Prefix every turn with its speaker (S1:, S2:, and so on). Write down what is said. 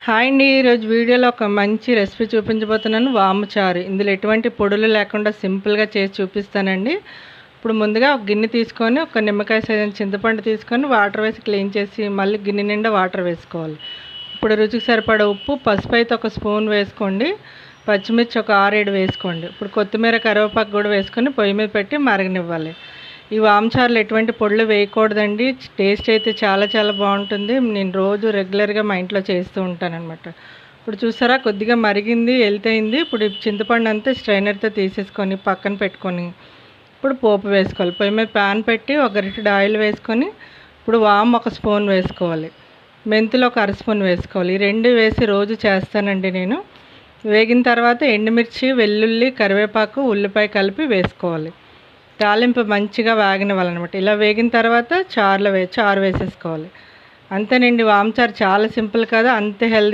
S1: Hi అండి. ఈరోజు వీడియోలో ఒక మంచి రెసిపీ చూపించబోతున్నాను. వాము చారు. ఇందులో ఎటువంటి పొడులు లేకుండా సింపుల్గా చేసి చూపిస్తానండి. ఇప్పుడు ముందుగా ఒక గిన్నె తీసుకొని ఒక నిమ్మకాయ సైజు చింతపండు తీసుకొని వాటర్ వేసి క్లీన్ చేసి మళ్ళీ గిన్నె నిండా వాటర్ వేసుకోవాలి. ఇప్పుడు రుచికి సరిపడా ఉప్పు, పసుపు అయితే ఒక స్పూన్ వేసుకోండి. పచ్చిమిర్చి ఒక 6-7 వేసుకోండి. ఇప్పుడు కొత్తిమీర, కరివేపాకు కూడా వేసుకొని పొయ్యి మీద పెట్టి మరగనివ్వాలి. ఈ వాము చారులో ఎటువంటి పొడులు వేయకూడదండి. టేస్ట్ అయితే చాలా చాలా బాగుంటుంది. నేను రోజు రెగ్యులర్గా మా ఇంట్లో చేస్తూ ఉంటానన్నమాట. ఇప్పుడు చూసారా కొద్దిగా మరిగింది, ఎల్తయింది. ఇప్పుడు చింతపండు అంతా స్ట్రైనర్తో తీసేసుకొని పక్కన పెట్టుకొని ఇప్పుడు పోపు వేసుకోవాలి. పొయ్యి మీద ప్యాన్ పెట్టి ఒక గరిటెడు ఆయిల్ వేసుకొని ఇప్పుడు వాము ఒక స్పూన్ వేసుకోవాలి. మెంతులు ఒక 1/2 స్పూన్ వేసుకోవాలి. ఈ రెండు వేసి రోజు చేస్తానండి నేను. వేగిన తర్వాత ఎండుమిర్చి, వెల్లుల్లి, కరివేపాకు, ఉల్లిపాయ కలిపి వేసుకోవాలి. తాలింపు మంచిగా వేగనివ్వాలన్నమాట. ఇలా వేగిన తర్వాత చారు వేసేసుకోవాలి. అంతేనండి, వాము చారు చాలా సింపుల్ కదా, అంతే హెల్తీ.